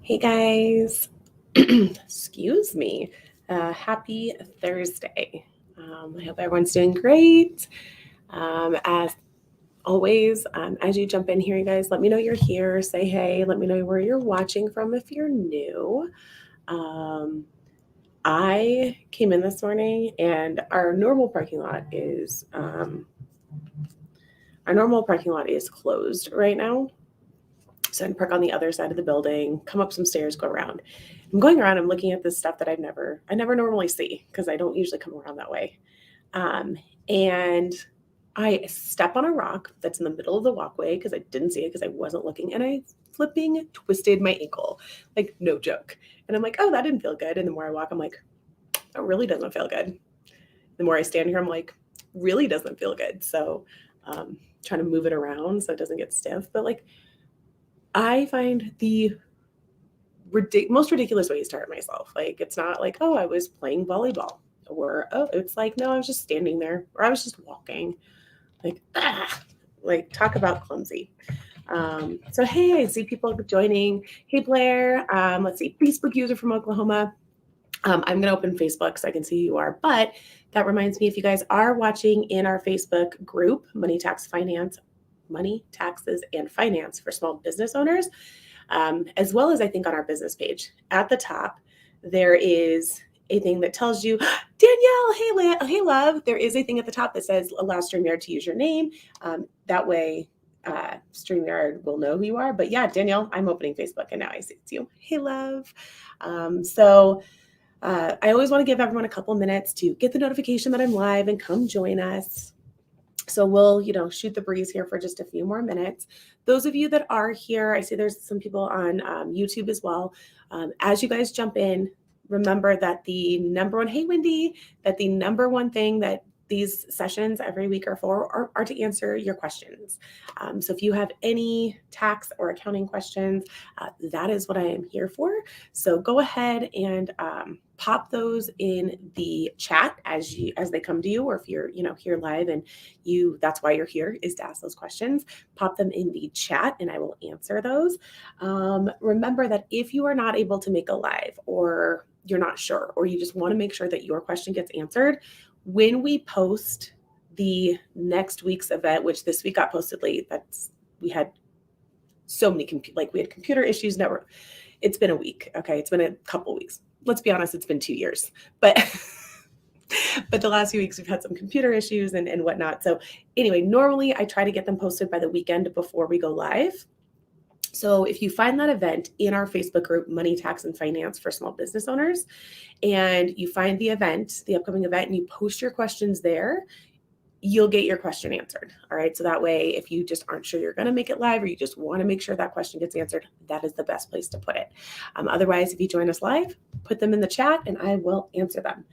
Hey guys, excuse me. Happy Thursday. I hope everyone's doing great. As always, as you jump in here, you guys, let me know you're here. Say hey. Let me know where you're watching from if you're new. I came in this morning, and our normal parking lot is closed right now. So I can park on the other side of the building, come up some stairs, go around. I'm going around, I'm looking at this stuff that I never normally see because I don't usually come around that way. And I step on a rock that's in the middle of the walkway because I didn't see it because I wasn't looking, and I flipping twisted my ankle, like no joke. And I'm like, oh, that didn't feel good. And the more I walk, I'm like, that really doesn't feel good. The more I stand here, I'm like, really doesn't feel good. So trying to move it around so it doesn't get stiff. But like, I find the most ridiculous ways to hurt myself. Like, it's not like, oh, I was playing volleyball, or oh, it's like, no, I was just standing there, or I was just walking. Like talk about clumsy. So hey, I see people joining. Hey Blair, let's see, Facebook user from Oklahoma. I'm going to open Facebook so I can see who you are. But that reminds me, if you guys are watching in our Facebook group, Money, Taxes, and Finance for Small Business Owners, as well as I think on our business page at the top, there is a thing that tells you, Danielle, hey love, there is a thing at the top that says allow StreamYard to use your name. That way StreamYard will know who you are. But yeah, Danielle, I'm opening Facebook and now I see it's you. Hey love. I always want to give everyone a couple minutes to get the notification that I'm live and come join us. So we'll, shoot the breeze here for just a few more minutes. Those of you that are here, I see there's some people on YouTube as well. As you guys jump in, remember that the number one, hey Wendy, that the number one thing that these sessions every week are for are to answer your questions. So if you have any tax or accounting questions, that is what I am here for. So go ahead and pop those in the chat as they come to you, or if you're here live and that's why you're here, is to ask those questions. Pop them in the chat and I will answer those. Remember that if you are not able to make a live, or you're not sure, or you just want to make sure that your question gets answered, when we post the next week's event, which this week got posted late, we had so many we had computer issues. It's been a week. Okay, it's been a couple weeks. Let's be honest, it's been 2 years, but the last few weeks we've had some computer issues and whatnot. So anyway, normally I try to get them posted by the weekend before we go live. So if you find that event in our Facebook group, Money, Tax, and Finance for Small Business Owners, and you find the upcoming event, and you post your questions there, you'll get your question answered. All right. So that way, if you just aren't sure you're going to make it live, or you just want to make sure that question gets answered, that is the best place to put it. Otherwise, if you join us live, put them in the chat and I will answer them.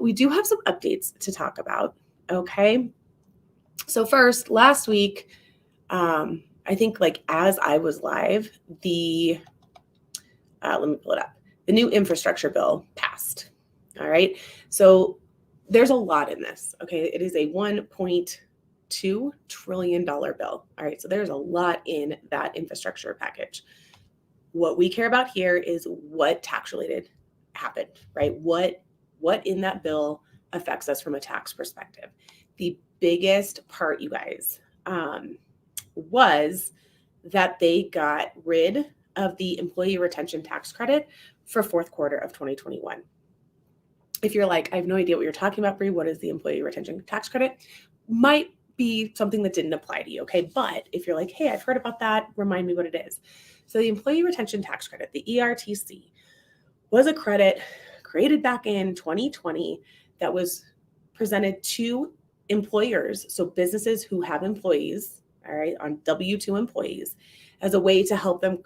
We do have some updates to talk about. Okay. So first, last week, I think as I was live, let me pull it up. The new infrastructure bill passed. All right. So there's a lot in this. Okay. It is a $1.2 trillion bill. All right. So there's a lot in that infrastructure package. What we care about here is what tax related happened, right? What in that bill affects us from a tax perspective. The biggest part, you guys, was that they got rid of the employee retention tax credit for fourth quarter of 2021. If you're like, I have no idea what you're talking about, Bree, what is the employee retention tax credit? Might be something that didn't apply to you, okay? But if you're like, hey, I've heard about that, remind me what it is. So the employee retention tax credit, the ERTC, was a credit created back in 2020 that was presented to employers, so businesses who have employees, all right, on W-2 employees, as a way to help them,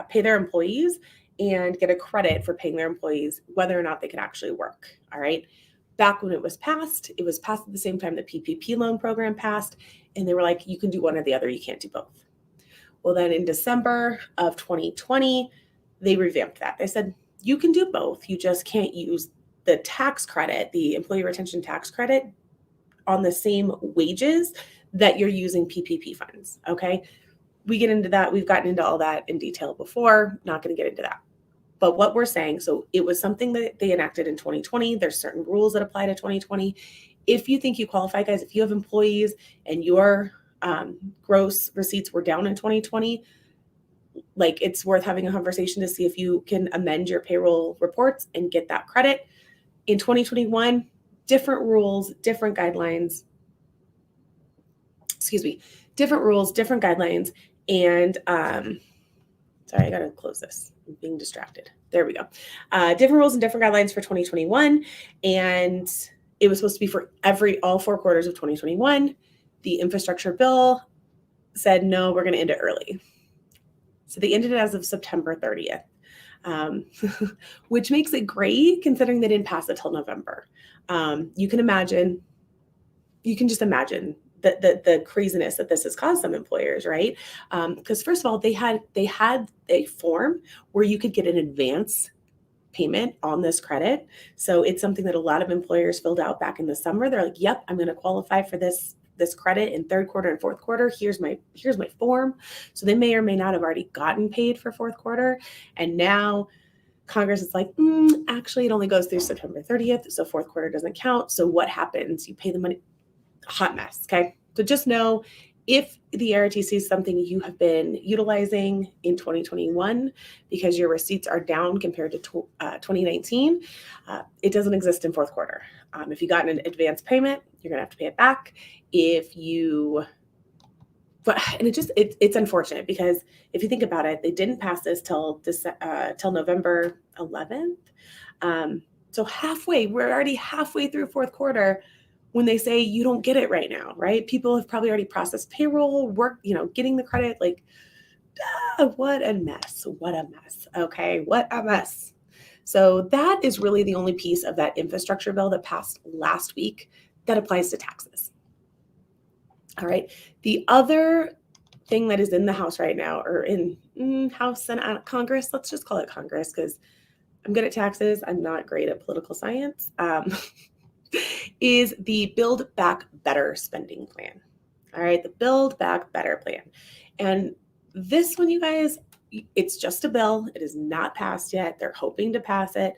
pay their employees and get a credit for paying their employees, whether or not they could actually work. All right. Back when it was passed at the same time the PPP loan program passed, and they were like, you can do one or the other, you can't do both. Well, then in December of 2020, they revamped that. They said, you can do both. You just can't use the tax credit, the employee retention tax credit, on the same wages that you're using PPP funds. Okay. we get into that. We've gotten into all that in detail before. Not going to get into that. But what we're saying, so it was something that they enacted in 2020. There's certain rules that apply to 2020. If you think you qualify, guys, if you have employees and your gross receipts were down in 2020, like it's worth having a conversation to see if you can amend your payroll reports and get that credit. In 2021, different rules, different guidelines, different rules, different guidelines. And sorry, I got to close this. I'm being distracted. There we go. Different rules and different guidelines for 2021. And it was supposed to be for all 4 quarters of 2021. The infrastructure bill said, no, we're going to end it early. So they ended it as of September 30th, which makes it great considering they didn't pass it till November. You can just imagine the craziness that this has caused some employers, right? Because first of all, they had a form where you could get an advance payment on this credit. So it's something that a lot of employers filled out back in the summer. They're like, yep, I'm going to qualify for this credit in 3rd quarter and 4th quarter. Here's my form. So they may or may not have already gotten paid for 4th quarter. And now Congress is like, actually, it only goes through September 30th. So 4th quarter doesn't count. So what happens? You pay the money. Hot mess. Okay. So just know if the ROTC is something you have been utilizing in 2021 because your receipts are down compared to 2019, it doesn't exist in 4th quarter. If you got an advance payment, you're going to have to pay it back. It's unfortunate because if you think about it, they didn't pass this till November 11th. So we're already halfway through 4th quarter when they say you don't get it right now, right? People have probably already processed payroll, getting the credit. Like, what a mess. Okay, what a mess. So that is really the only piece of that infrastructure bill that passed last week that applies to taxes. All right. The other thing that is in the House right now, or in House and Congress, let's just call it Congress because I'm good at taxes. I'm not great at political science. Is the Build Back Better spending plan. All right, the Build Back Better plan. And this one, you guys, it's just a bill. It is not passed yet. They're hoping to pass it.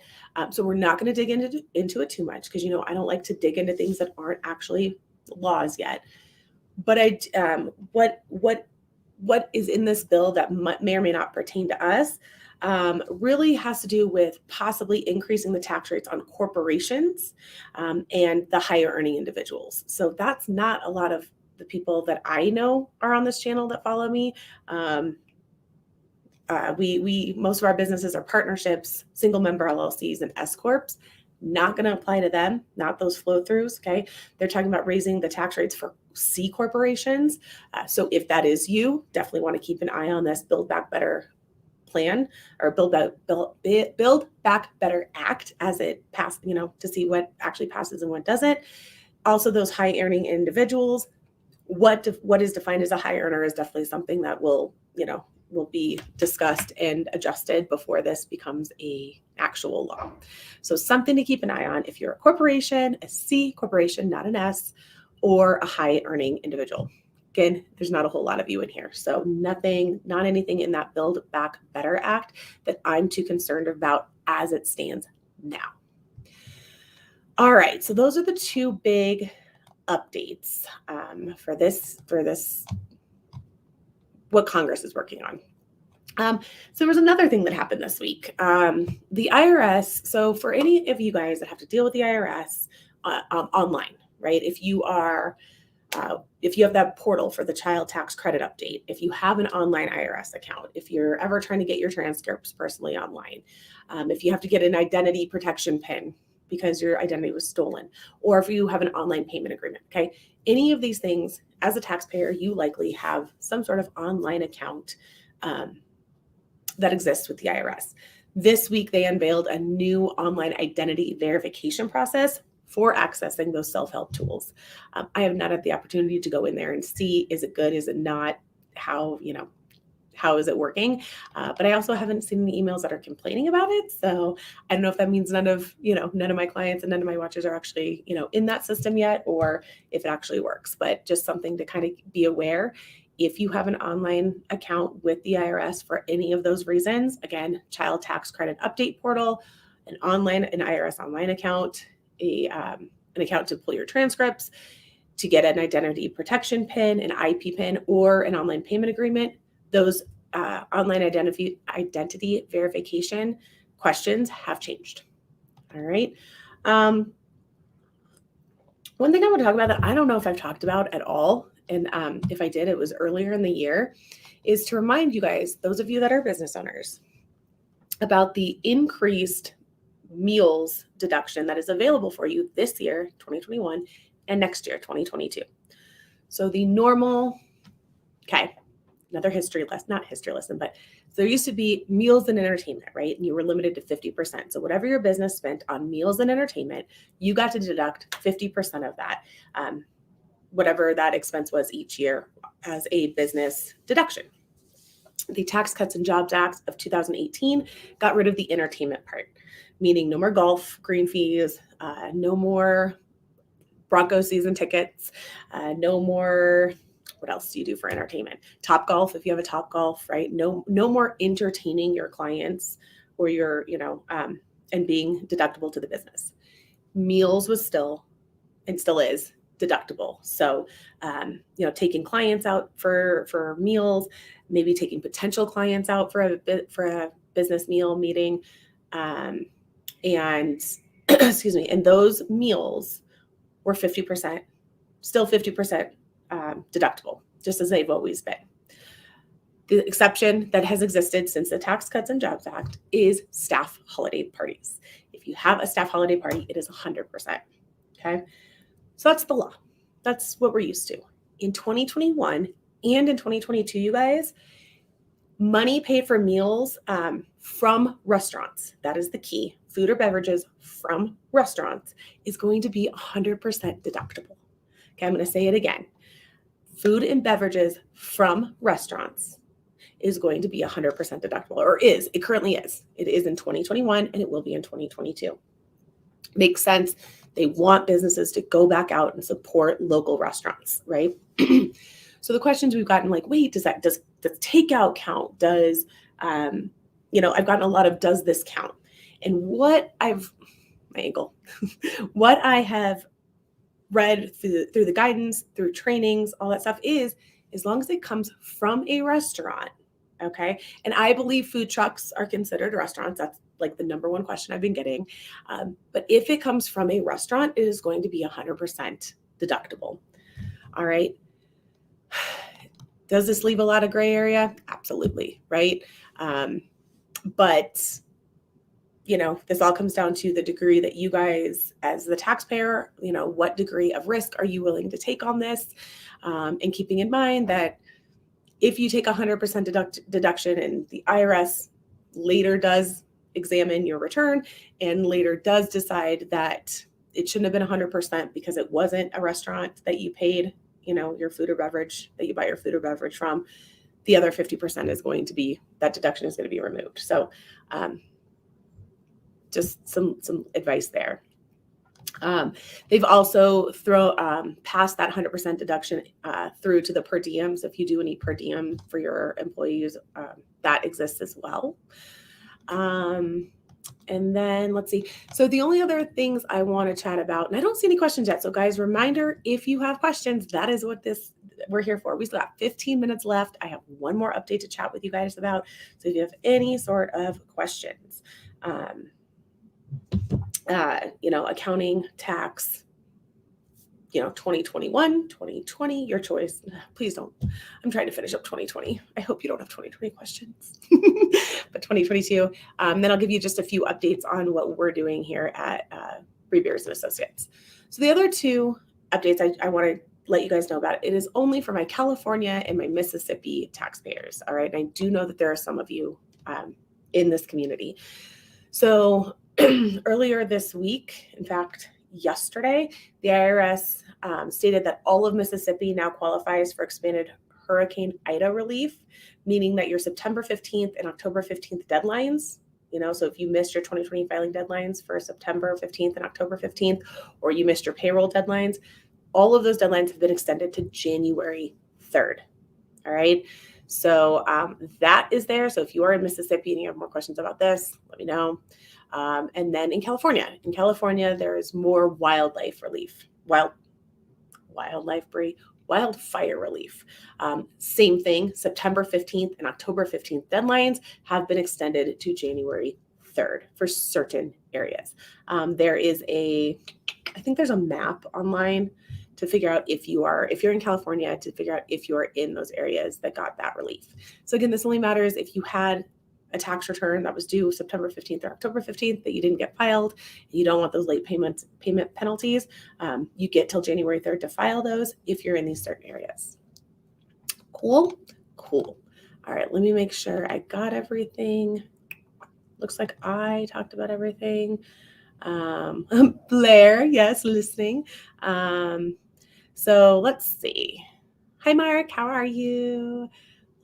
So we're not going to dig into it too much because, I don't like to dig into things that aren't actually laws yet. But what is in this bill that may or may not pertain to us really has to do with possibly increasing the tax rates on corporations and the higher earning individuals. So that's not a lot of the people that I know are on this channel that follow me. We most of our businesses are partnerships, single member LLCs, and S corps. Not going to apply to them, not those flow throughs. Okay. They're talking about raising the tax rates for C corporations. So if that is you, definitely want to keep an eye on this Build Back Better plan or Build Back Better Act as it passed, to see what actually passes and what doesn't. Also, those high earning individuals, what is defined as a high earner is definitely something that will be discussed and adjusted before this becomes a actual law. So something to keep an eye on if you're a corporation, a C corporation, not an S, or a high earning individual. Again, there's not a whole lot of you in here. So not anything in that Build Back Better Act that I'm too concerned about as it stands now. All right. So those are the 2 big updates for this, what Congress is working on. So there was another thing that happened this week. The IRS. So for any of you guys that have to deal with the IRS online, right? If you have that portal for the child tax credit update, if you have an online IRS account, if you're ever trying to get your transcripts personally online, if you have to get an identity protection PIN because your identity was stolen, or if you have an online payment agreement, okay? Any of these things, as a taxpayer, you likely have some sort of online account that exists with the IRS. This week, they unveiled a new online identity verification process for accessing those self-help tools. I have not had the opportunity to go in there and see, is it good, is it not, how is it working? But I also haven't seen any emails that are complaining about it. So I don't know if that means none of my clients and none of my watchers are actually, in that system yet, or if it actually works, but just something to kind of be aware. if you have an online account with the IRS for any of those reasons, again, child tax credit update portal, an IRS online account, an account to pull your transcripts, to get an identity protection PIN, an IP PIN, or an online payment agreement, those online identity verification questions have changed. All right. One thing I want to talk about that I don't know if I've talked about at all, and if I did, it was earlier in the year, is to remind you guys, those of you that are business owners, about the increased meals deduction that is available for you this year, 2021, and next year, 2022. So the normal, another history lesson, not history lesson, but there used to be meals and entertainment, right? And you were limited to 50%. So whatever your business spent on meals and entertainment, you got to deduct 50% of that, whatever that expense was each year as a business deduction. The Tax Cuts and Jobs Act of 2018 got rid of the entertainment part, meaning no more golf, green fees, no more Broncos season tickets, no more, what else do you do for entertainment? Top golf, if you have a Top Golf, right? No more entertaining your clients or your, and being deductible to the business. Meals was still, and still is, deductible. So, taking clients out for meals, maybe taking potential clients out for a business meal meeting, and excuse me, and those meals were 50%, still 50% deductible, just as they've always been. The exception that has existed since the Tax Cuts and Jobs Act is staff holiday parties. If you have a staff holiday party, it is 100%. Okay. So that's the law. That's what we're used to. In 2021 and in 2022, you guys, money paid for meals from restaurants, that is the key, food or beverages from restaurants, is going to be 100% deductible. Okay, I'm going to say it again. Food and beverages from restaurants is going to be 100% deductible, or is. It currently is. It is in 2021 and it will be in 2022. Makes sense. They want businesses to go back out and support local restaurants, right? So the questions we've gotten, like, wait, does takeout count? Does, I've gotten a lot of, does this count? And what I have read through the guidance, through trainings, all that stuff is, as long as it comes from a restaurant, okay? And I believe food trucks are considered restaurants. That's like the number one question I've been getting. But if it comes from a restaurant, it is going to be 100% deductible. All right. Does this leave a lot of gray area? Absolutely, right? But, this all comes down to the degree that you guys, as the taxpayer, what degree of risk are you willing to take on this? And keeping in mind that if you take 100% deduction and the IRS later does examine your return and later does decide that it shouldn't have been 100% because it wasn't a restaurant that you paid, your food or beverage, that you buy your food or beverage from, the other 50% is going to be, that deduction is going to be removed. So just some advice there. They've also passed that 100% deduction through to the per diem. So if you do any per diem for your employees, that exists as well. And then let's see. So the only other things I want to chat about, and I don't see any questions yet. So guys, reminder, if you have questions, that is what we're here for. We still got 15 minutes left. I have one more update to chat with you guys about. So if you have any sort of questions, accounting, tax, 2021, 2020, your choice. Please don't. I'm trying to finish up 2020. I hope you don't have 2020 questions, but 2022. Then I'll give you just a few updates on what we're doing here at Beers and Associates. So the other two updates I want to let you guys know about, it is only for my California and my Mississippi taxpayers. All right. And I do know that there are some of you in this community. So earlier this week, in fact, yesterday, the IRS stated that all of Mississippi now qualifies for expanded Hurricane Ida relief, meaning that your September 15th and October 15th deadlines, so if you missed your 2020 filing deadlines for September 15th and October 15th, or you missed your payroll deadlines, all of those deadlines have been extended to January 3rd. All right. So that is there. So if you are in Mississippi and you have more questions about this, let me know. And then in California, there is more wildlife relief, wildfire relief. Same thing, September 15th and October 15th deadlines have been extended to January 3rd for certain areas. I think there's a map online to figure out if you're in California, to figure out if you're in those areas that got that relief. So again, this only matters if you had a tax return that was due September 15th or October 15th that you didn't get filed, and you don't want those late payment penalties. You get till January 3rd to file those if you're in these certain areas. Cool. All right, let me make sure I got everything. Looks like I talked about everything. Blair, yes, listening. So let's see. Hi, Mark, how are you?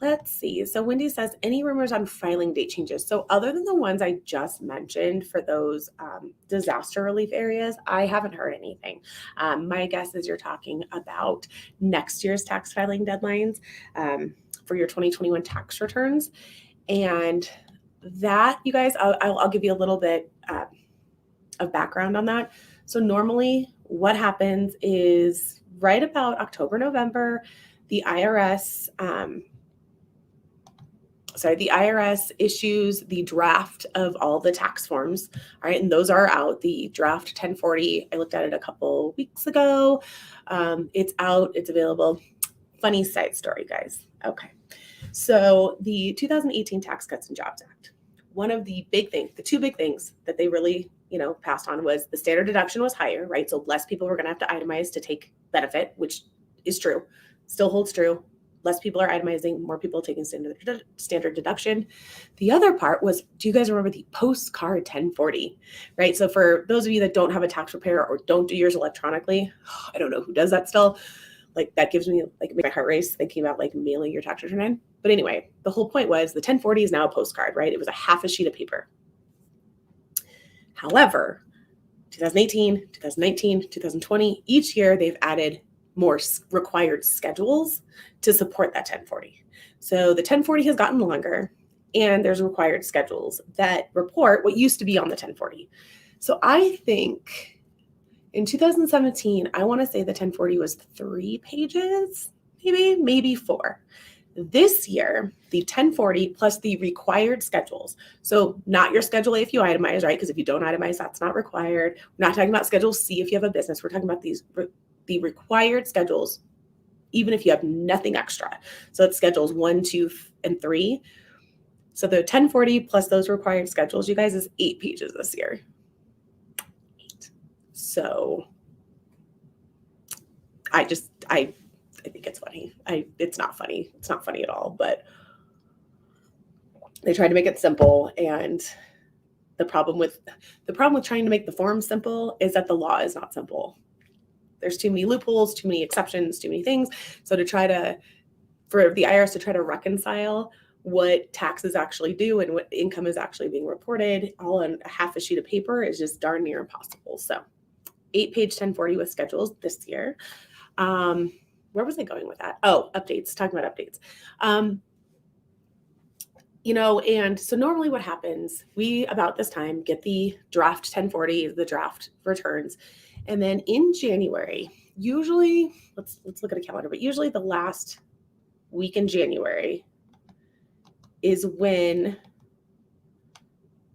Let's see. So Wendy says, any rumors on filing date changes? So other than the ones I just mentioned for those disaster relief areas, I haven't heard anything. My guess is you're talking about next year's tax filing deadlines for your 2021 tax returns. And that, you guys, I'll give you a little bit of background on that. So normally what happens is right about October, November, the IRS issues the draft of all the tax forms. All right. And those are out. The draft 1040, I looked at it a couple weeks ago. It's out. It's available. Funny side story, guys. Okay. So the 2018 Tax Cuts and Jobs Act, one of the two big things that they really, passed on was the standard deduction was higher, right? So less people were going to have to itemize to take benefit, which is true, still holds true. Less people are itemizing, more people taking standard deduction. The other part was, do you guys remember the postcard 1040, right? So for those of you that don't have a tax preparer or don't do yours electronically, I don't know who does that still. Like that gives me my heart race thinking about mailing your tax return in. But anyway, the whole point was the 1040 is now a postcard, right? It was a half a sheet of paper. However, 2018, 2019, 2020, each year they've added more required schedules to support that 1040. So the 1040 has gotten longer and there's required schedules that report what used to be on the 1040. So I think in 2017, I want to say the 1040 was 3 pages, maybe 4. This year, the 1040 plus the required schedules. So not your Schedule A if you itemize, right? Because if you don't itemize, that's not required. We're not talking about Schedule C if you have a business. We're talking about the required schedules, even if you have nothing extra. So it's schedules 1, 2, and 3. So the 1040 plus those required schedules, you guys, is 8 pages this year. 8. So I think it's funny. It's not funny. It's not funny at all, but they tried to make it simple. And the problem with trying to make the form simple is that the law is not simple. There's too many loopholes, too many exceptions, too many things. So for the IRS to try to reconcile what taxes actually do and what income is actually being reported all on a half a sheet of paper is just darn near impossible. So 8-page 1040 with schedules this year. Where was I going with that? Oh, updates, talking about updates. And so normally what happens, we about this time get the draft 1040, the draft returns. And then in January, usually, let's look at a calendar, but usually the last week in January is when,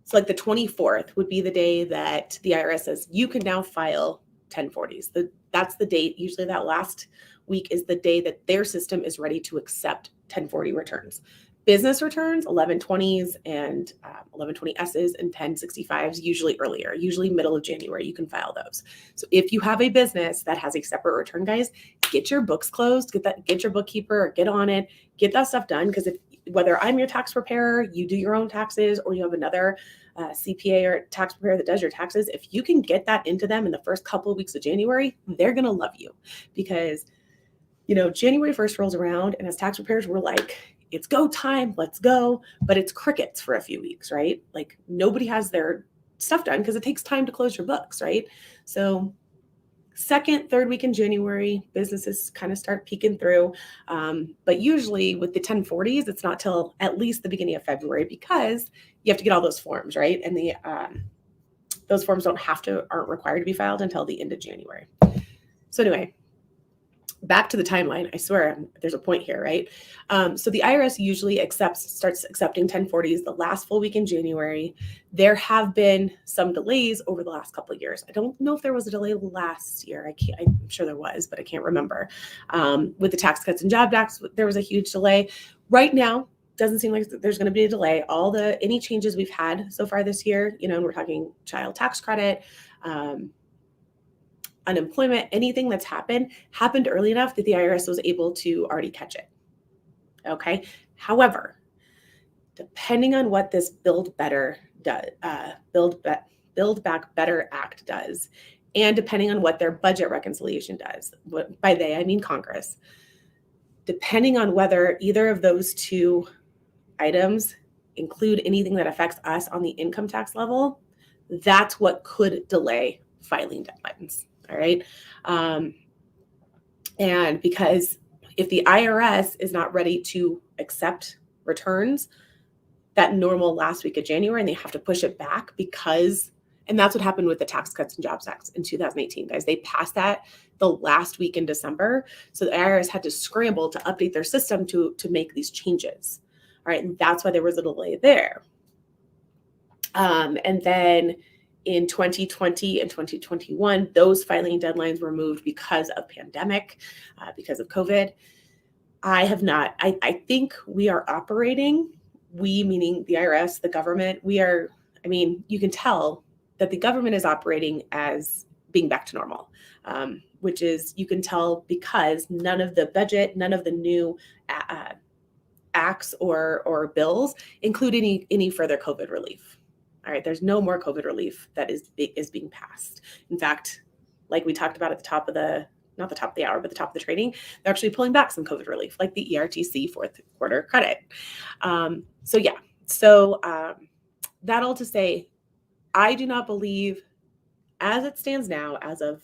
so the 24th would be the day that the IRS says you can now file 1040s. That's the date. Usually that last week is the day that their system is ready to accept 1040 returns. Business returns, 1120s and 1120Ss and 1065s, usually earlier, usually middle of January, you can file those. So if you have a business that has a separate return, guys, get your books closed, get your bookkeeper, or get on it, get that stuff done. Because whether I'm your tax preparer, you do your own taxes, or you have another CPA or tax preparer that does your taxes, if you can get that into them in the first couple of weeks of January, they're going to love you. Because, January 1st rolls around, and as tax preparers, we're like, it's go time, let's go. But it's crickets for a few weeks, right? Nobody has their stuff done because it takes time to close your books, right? So second, third week in January, businesses kind of start peeking through. But usually with the 1040s, it's not till at least the beginning of February because you have to get all those forms, right? And those forms aren't required to be filed until the end of January. So anyway, back to the timeline. I swear there's a point here, right? So the IRS usually starts accepting 1040s the last full week in January. There have been some delays over the last couple of years. I don't know if there was a delay last year. I'm sure there was, but I can't remember. With the Tax Cuts and Jobs Act, there was a huge delay. Right now, doesn't seem like there's going to be a delay. Any changes we've had so far this year, and we're talking child tax credit, unemployment, anything that's happened early enough that the IRS was able to already catch it. Okay. However, depending on what this Build Back Better Act does, and depending on what their budget reconciliation does, by they, I mean Congress, depending on whether either of those two items include anything that affects us on the income tax level, that's what could delay filing deadlines. All right. And because if the IRS is not ready to accept returns that normal last week of January, and they have to push it back and that's what happened with the Tax Cuts and Jobs Act in 2018, guys. They passed that the last week in December. So the IRS had to scramble to update their system to make these changes. All right. And that's why there was a delay there. And then in 2020 and 2021, those filing deadlines were moved because of pandemic, because of COVID. I think we are operating, we meaning the IRS, the government, you can tell that the government is operating as being back to normal, which is, you can tell because none of the budget, none of the new acts or bills include any further COVID relief. All right, there's no more COVID relief that is being passed. In fact, like we talked about at the top of not the top of the hour, but the top of the training, they're actually pulling back some COVID relief, like the ERTC fourth quarter credit. That all to say, I do not believe, as it stands now, as of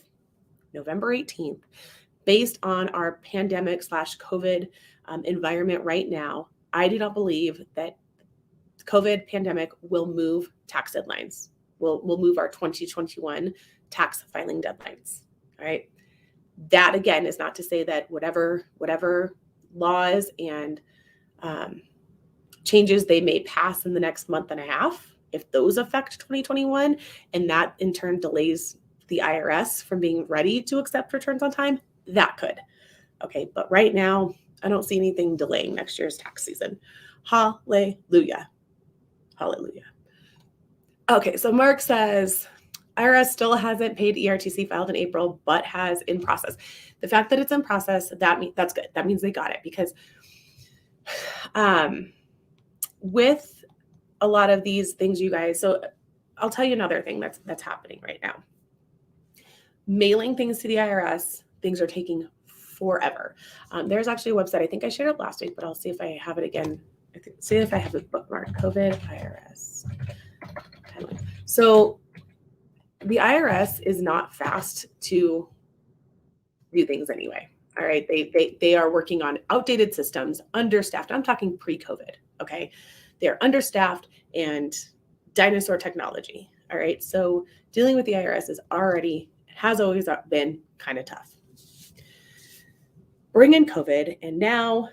November 18th, based on our pandemic / COVID environment right now, I do not believe that COVID pandemic will move tax deadlines. Will move our 2021 tax filing deadlines. All right. That again is not to say that whatever laws and changes they may pass in the next month and a half, if those affect 2021, and that in turn delays the IRS from being ready to accept returns on time, that could. Okay. But right now, I don't see anything delaying next year's tax season. Hallelujah. Hallelujah. Okay, so Mark says, IRS still hasn't paid ERTC filed in April, but has in process. The fact that it's in process, that's good. That means they got it, because with a lot of these things, you guys, so I'll tell you another thing that's happening right now. Mailing things to the IRS, things are taking forever. There's actually a website, I think I shared it last week, but I'll see if I have it again. See if I have it bookmarked. COVID IRS. So the IRS is not fast to do things anyway. All right. They are working on outdated systems, understaffed. I'm talking pre-COVID. Okay. They're understaffed and dinosaur technology. All right. So dealing with the IRS has always been kind of tough. Bring in COVID, and now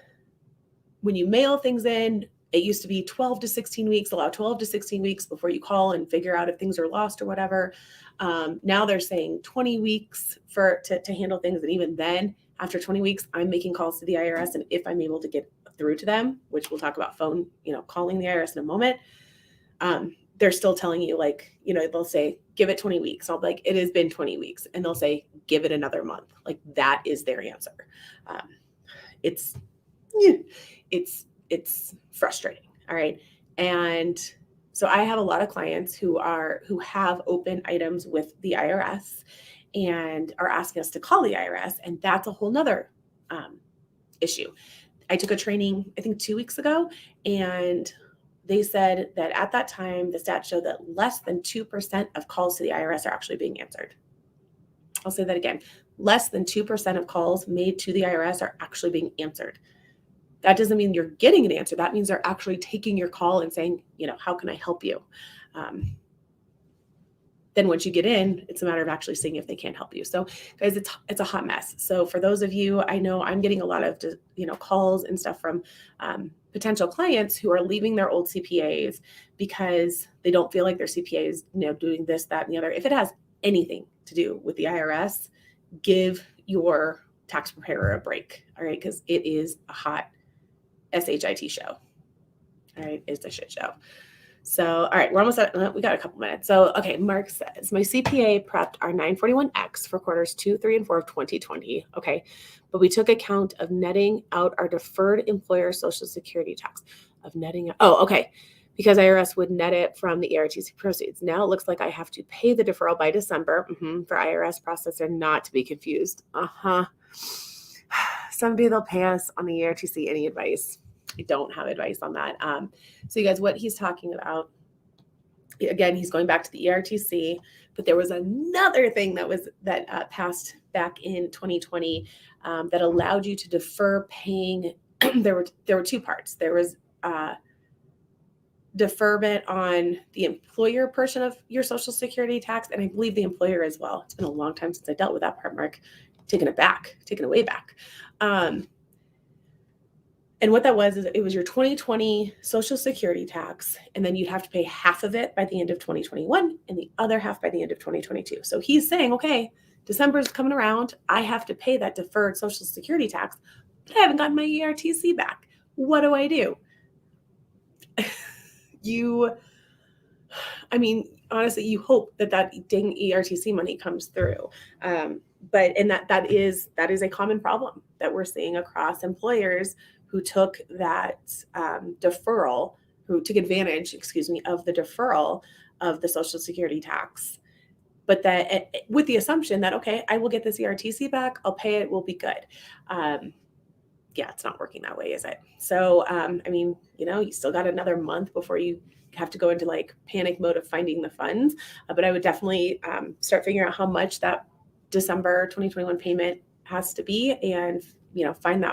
when you mail things in, it used to be 12 to 16 weeks, allow 12 to 16 weeks before you call and figure out if things are lost or whatever. Now they're saying 20 weeks to handle things. And even then, after 20 weeks, I'm making calls to the IRS. And if I'm able to get through to them, which we'll talk about calling the IRS in a moment, they're still telling you, they'll say, give it 20 weeks. I'll be like, it has been 20 weeks. And they'll say, give it another month. Like, that is their answer. It's frustrating. All right. And so I have a lot of clients who have open items with the IRS and are asking us to call the IRS. And that's a whole nother issue. I took a training, I think 2 weeks ago, and they said that at that time, the stats showed that less than 2% of calls to the IRS are actually being answered. I'll say that again. Less than 2% of calls made to the IRS are actually being answered. That doesn't mean you're getting an answer. That means they're actually taking your call and saying, how can I help you? Then once you get in, it's a matter of actually seeing if they can help you. So guys, it's a hot mess. So for those of you, I know I'm getting a lot of, calls and stuff from potential clients who are leaving their old CPAs because they don't feel like their CPA is, doing this, that, and the other. If it has anything to do with the IRS, give your tax preparer a break. All right. Because it is a hot SHIT show. All right. It's a shit show. So, all right, we're almost at, we got a couple minutes. So, okay, Mark says, my CPA prepped our 941X for quarters 2, 3, and 4 of 2020. Okay, but we took account of netting out our deferred employer Social Security tax okay, because IRS would net it from the ERTC proceeds. Now it looks like I have to pay the deferral by December for IRS processor, not to be confused. Someday they'll pay us on the ERTC. Any advice? I don't have advice on that. So you guys, what he's talking about, again, he's going back to the ERTC, but there was another thing that passed back in 2020 that allowed you to defer paying. There were two parts. There was deferment on the employer portion of your Social Security tax, and I believe the employer as well. It's been a long time since I dealt with that part, Mark. Taking it way back. And what that was is it was your 2020 Social Security tax, and then you'd have to pay half of it by the end of 2021 and the other half by the end of 2022. So he's saying, okay, December's coming around. I have to pay that deferred Social Security tax, but I haven't gotten my ERTC back. What do I do? Honestly, you hope that dang ERTC money comes through. But that is a common problem that we're seeing across employers who took that deferral, who took advantage, of the deferral of the Social Security tax, but that with the assumption that, okay, I will get this ERTC back, I'll pay it, we'll be good. It's not working that way, is it? So, you still got another month before you have to go into like panic mode of finding the funds. But I would definitely start figuring out how much that December 2021 payment has to be, and find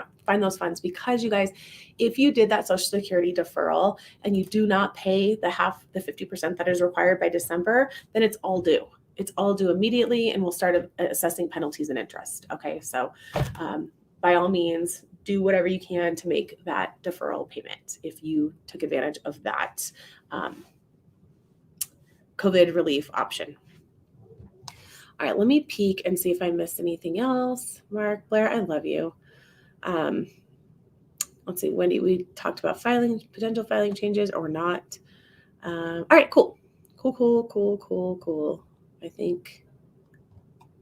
those funds, because you guys, if you did that Social Security deferral and you do not pay the 50% that is required by December, then it's all due. It's all due immediately, and we'll start assessing penalties and interest. Okay, so by all means, do whatever you can to make that deferral payment if you took advantage of that COVID relief option. All right, let me peek and see if I missed anything else. Mark, Blair, I love you. Let's see, Wendy, we talked about potential filing changes or not. All right, cool.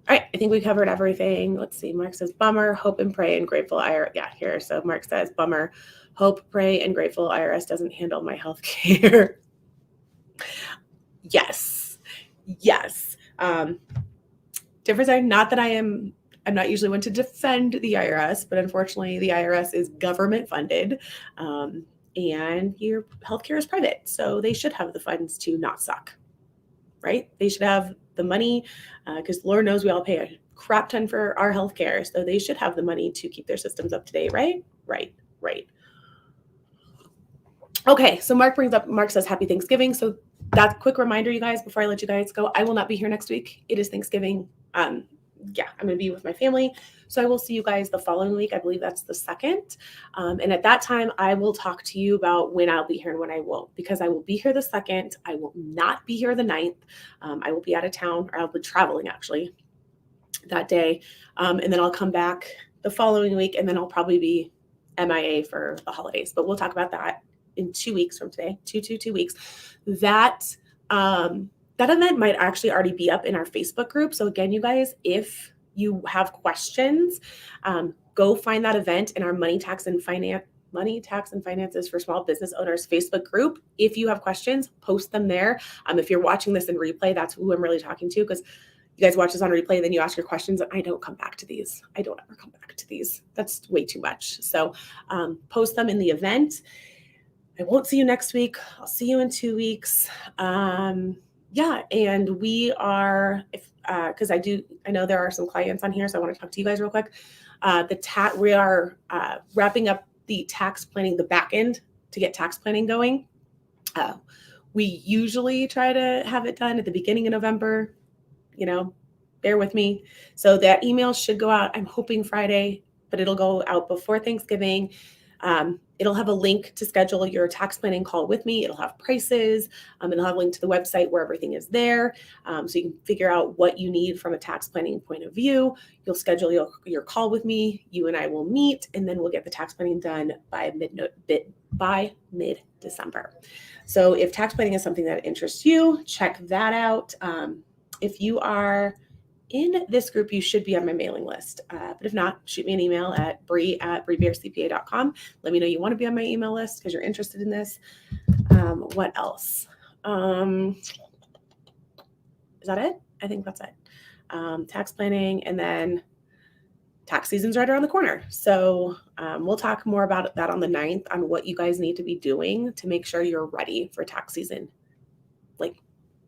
I think we covered everything. Let's see. Mark says, bummer, hope and pray and grateful IRS. Yeah, here. So Mark says, bummer, hope, pray, and grateful IRS doesn't handle my health care. Yes. Difference are not that I'm not usually one to defend the IRS, but unfortunately the IRS is government funded, and your healthcare is private. So they should have the funds to not suck, right? They should have the money, because Lord knows we all pay a crap ton for our healthcare. So they should have the money to keep their systems up to date, right? Right. Okay, so Mark says, happy Thanksgiving. So that's a quick reminder, you guys, before I let you guys go. I will not be here next week. It is Thanksgiving. I'm going to be with my family. So I will see you guys the following week. I believe that's the 2nd. And at that time, I will talk to you about when I'll be here and when I won't, because I will be here the 2nd. I will not be here the 9th. I will be out of town, or I'll be traveling actually that day. And then I'll come back the following week, and then I'll probably be MIA for the holidays. But we'll talk about that in 2 weeks from today, 2 weeks. That event might actually already be up in our Facebook group. So again, you guys, if you have questions, go find that event in our Money, Tax, and Finances for Small Business Owners Facebook group. If you have questions, post them there. If you're watching this in replay, that's who I'm really talking to, because you guys watch this on replay, then you ask your questions, and I don't come back to these. I don't ever come back to these. That's way too much. So post them in the event. I won't see you next week. I'll see you in 2 weeks. yeah, and we are, because I know there are some clients on here, so I want to talk to you guys real quick. We are wrapping up the tax planning, the back end to get tax planning going. We usually try to have it done at the beginning of November. Bear with me. So that email should go out, I'm hoping Friday, but it'll go out before Thanksgiving. It'll have a link to schedule your tax planning call with me. It'll have prices. It'll have a link to the website where everything is there. So you can figure out what you need from a tax planning point of view. You'll schedule your call with me. You and I will meet, and then we'll get the tax planning done by mid-December. So if tax planning is something that interests you, check that out. If you are in this group, you should be on my mailing list. But if not, shoot me an email at brie@briebearcpa.com. Let me know you want to be on my email list because you're interested in this. What else? Is that it? I think that's it. Tax planning, and then tax season's right around the corner. So we'll talk more about that on the 9th on what you guys need to be doing to make sure you're ready for tax season, like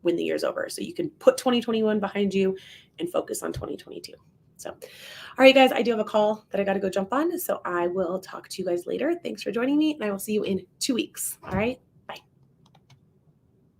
when the year's over. So you can put 2021 behind you and focus on 2022. So, all right, guys, I do have a call that I got to go jump on. So I will talk to you guys later. Thanks for joining me, and I will see you in 2 weeks. All right.